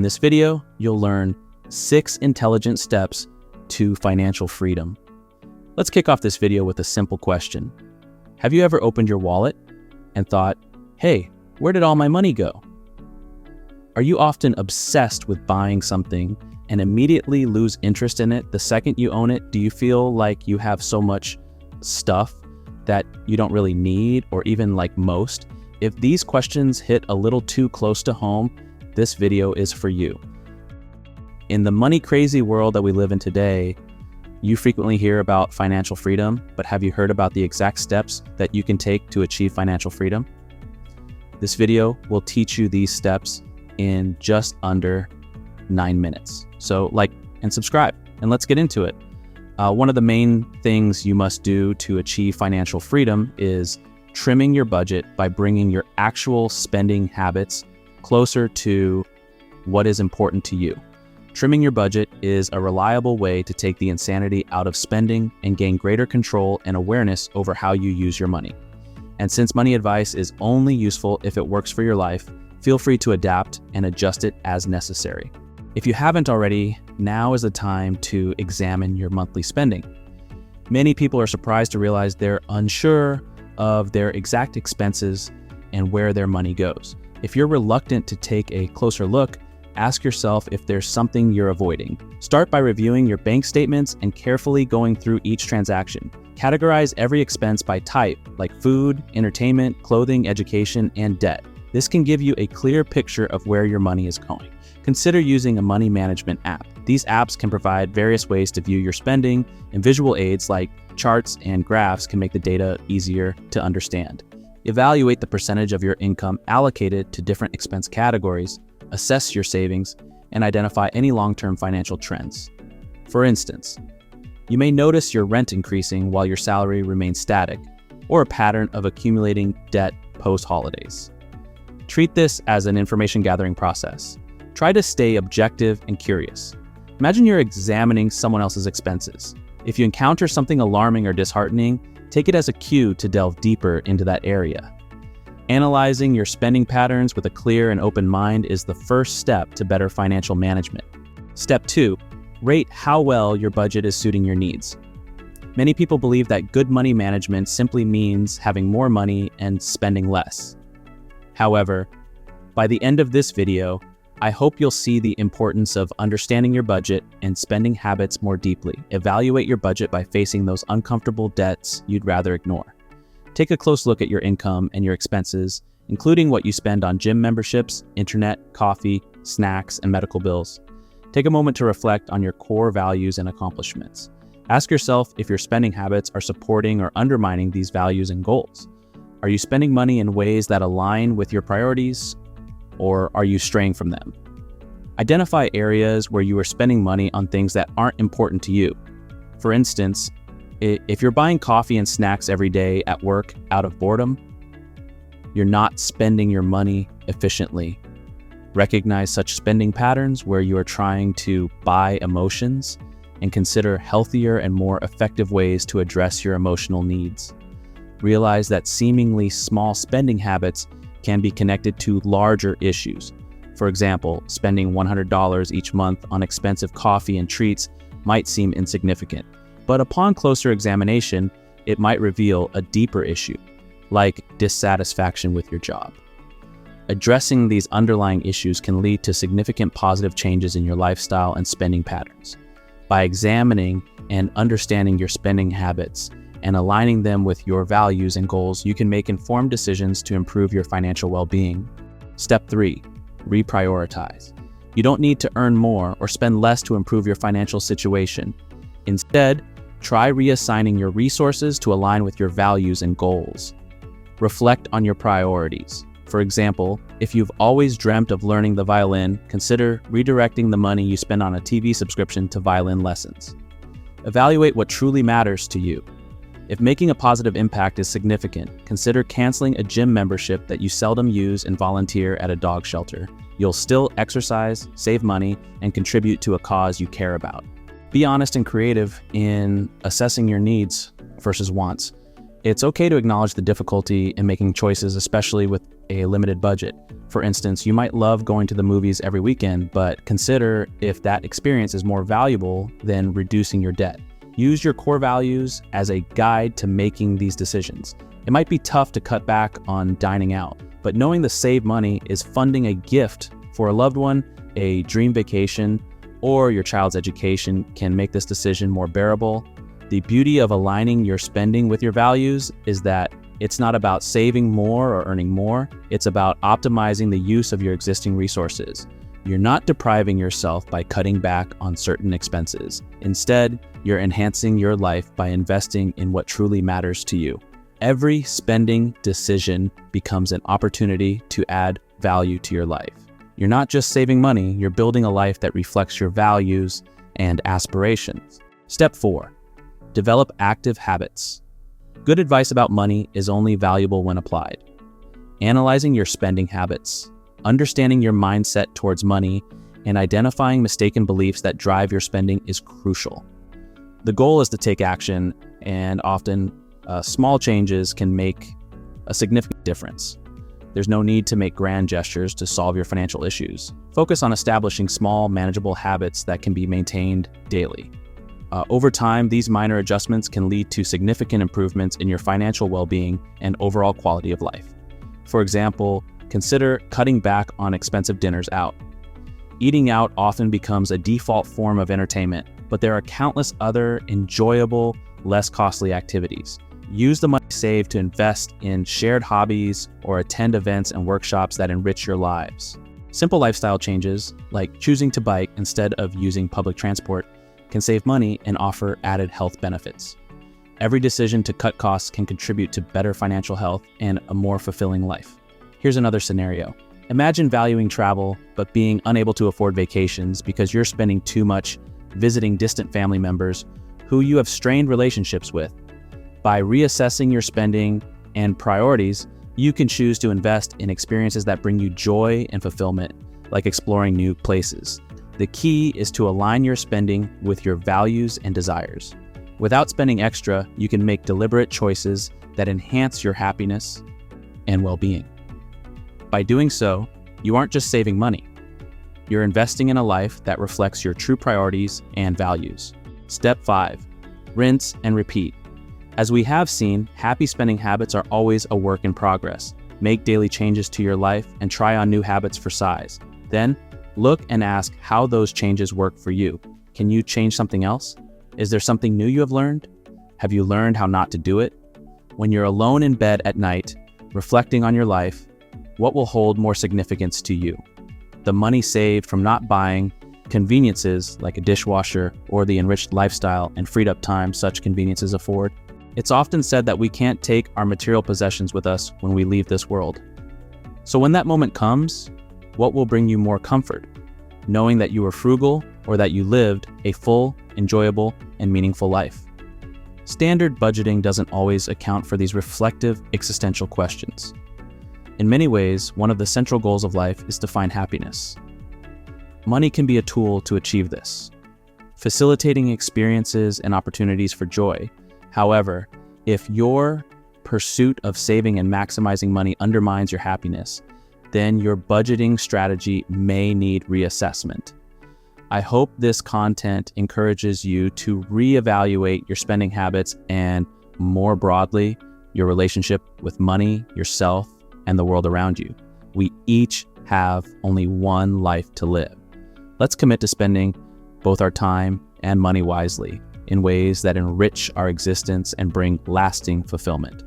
this video, you'll learn 6 intelligent steps to financial freedom. Let's kick off this video with a simple question. Have you ever opened your wallet and thought, hey, where did all my money go? Are you often obsessed with buying something and immediately lose interest in it the second you own it? Do you feel like you have so much stuff that you don't really need or even like most? If these questions hit a little too close to home, this video is for you. In the money crazy world that we live in today, you frequently hear about financial freedom, but have you heard about the exact steps that you can take to achieve financial freedom? This video will teach you these steps in just under 9 minutes. So like and subscribe, and let's get into it. One of the main things you must do to achieve financial freedom is trimming your budget by bringing your actual spending habits closer to what is important to you. Trimming your budget is a reliable way to take the insanity out of spending and gain greater control and awareness over how you use your money. And since money advice is only useful if it works for your life, feel free to adapt and adjust it as necessary. If you haven't already, now is the time to examine your monthly spending. Many people are surprised to realize they're unsure of their exact expenses and where their money goes. If you're reluctant to take a closer look, ask yourself if there's something you're avoiding. Start by reviewing your bank statements and carefully going through each transaction. Categorize every expense by type, like food, entertainment, clothing, education, and debt. This can give you a clear picture of where your money is going. Consider using a money management app. These apps can provide various ways to view your spending, and visual aids like charts and graphs can make the data easier to understand. Evaluate the percentage of your income allocated to different expense categories, assess your savings, and identify any long-term financial trends. For instance, you may notice your rent increasing while your salary remains static, or a pattern of accumulating debt post-holidays. Treat this as an information gathering process. Try to stay objective and curious. Imagine you're examining someone else's expenses. If you encounter something alarming or disheartening, take it as a cue to delve deeper into that area. Analyzing your spending patterns with a clear and open mind is the first step to better financial management. Step 2, rate how well your budget is suiting your needs. Many people believe that good money management simply means having more money and spending less. However, by the end of this video, I hope you'll see the importance of understanding your budget and spending habits more deeply. Evaluate your budget by facing those uncomfortable debts you'd rather ignore. Take a close look at your income and your expenses, including what you spend on gym memberships, internet, coffee, snacks, and medical bills. Take a moment to reflect on your core values and accomplishments. Ask yourself if your spending habits are supporting or undermining these values and goals. Are you spending money in ways that align with your priorities, or are you straying from them? Identify areas where you are spending money on things that aren't important to you. For instance, if you're buying coffee and snacks every day at work out of boredom, you're not spending your money efficiently. Recognize such spending patterns where you are trying to buy emotions and consider healthier and more effective ways to address your emotional needs. Realize that seemingly small spending habits can be connected to larger issues. For example, spending $100 each month on expensive coffee and treats might seem insignificant, but upon closer examination, it might reveal a deeper issue, like dissatisfaction with your job. Addressing these underlying issues can lead to significant positive changes in your lifestyle and spending patterns. By examining and understanding your spending habits and aligning them with your values and goals, you can make informed decisions to improve your financial well-being. Step 3, reprioritize. You don't need to earn more or spend less to improve your financial situation. Instead, try reassigning your resources to align with your values and goals. Reflect on your priorities. For example, if you've always dreamt of learning the violin, consider redirecting the money you spend on a TV subscription to violin lessons. Evaluate what truly matters to you. If making a positive impact is significant, consider canceling a gym membership that you seldom use and volunteer at a dog shelter. You'll still exercise, save money, and contribute to a cause you care about. Be honest and creative in assessing your needs versus wants. It's okay to acknowledge the difficulty in making choices, especially with a limited budget. For instance, you might love going to the movies every weekend, but consider if that experience is more valuable than reducing your debt. Use your core values as a guide to making these decisions. It might be tough to cut back on dining out, but knowing the saved money is funding a gift for a loved one, a dream vacation, or your child's education can make this decision more bearable. The beauty of aligning your spending with your values is that it's not about saving more or earning more. It's about optimizing the use of your existing resources. You're not depriving yourself by cutting back on certain expenses. Instead, you're enhancing your life by investing in what truly matters to you. Every spending decision becomes an opportunity to add value to your life. You're not just saving money, you're building a life that reflects your values and aspirations. Step 4, develop active habits. Good advice about money is only valuable when applied. Analyzing your spending habits, understanding your mindset towards money, and identifying mistaken beliefs that drive your spending is crucial. The goal is to take action, and often small changes can make a significant difference. There's no need to make grand gestures to solve your financial issues. Focus on establishing small, manageable habits that can be maintained daily. Over time, these minor adjustments can lead to significant improvements in your financial well-being and overall quality of life. For example, consider cutting back on expensive dinners out. Eating out often becomes a default form of entertainment, but there are countless other enjoyable, less costly activities. Use the money saved to invest in shared hobbies or attend events and workshops that enrich your lives. Simple lifestyle changes, like choosing to bike instead of using public transport, can save money and offer added health benefits. Every decision to cut costs can contribute to better financial health and a more fulfilling life. Here's another scenario. Imagine valuing travel, but being unable to afford vacations because you're spending too much visiting distant family members who you have strained relationships with. By reassessing your spending and priorities, you can choose to invest in experiences that bring you joy and fulfillment, like exploring new places. The key is to align your spending with your values and desires. Without spending extra, you can make deliberate choices that enhance your happiness and well-being. By doing so, you aren't just saving money. You're investing in a life that reflects your true priorities and values. Step 5, rinse and repeat. As we have seen, happy spending habits are always a work in progress. Make daily changes to your life and try on new habits for size. Then, look and ask how those changes work for you. Can you change something else? Is there something new you have learned? Have you learned how not to do it? When you're alone in bed at night, reflecting on your life, what will hold more significance to you? The money saved from not buying conveniences like a dishwasher or the enriched lifestyle and freed up time such conveniences afford? It's often said that we can't take our material possessions with us when we leave this world. So when that moment comes, what will bring you more comfort? Knowing that you were frugal or that you lived a full, enjoyable, and meaningful life? Standard budgeting doesn't always account for these reflective, existential questions. In many ways, one of the central goals of life is to find happiness. Money can be a tool to achieve this, facilitating experiences and opportunities for joy. However, if your pursuit of saving and maximizing money undermines your happiness, then your budgeting strategy may need reassessment. I hope this content encourages you to reevaluate your spending habits and, more broadly, your relationship with money, yourself, and the world around you. We each have only one life to live. Let's commit to spending both our time and money wisely in ways that enrich our existence and bring lasting fulfillment.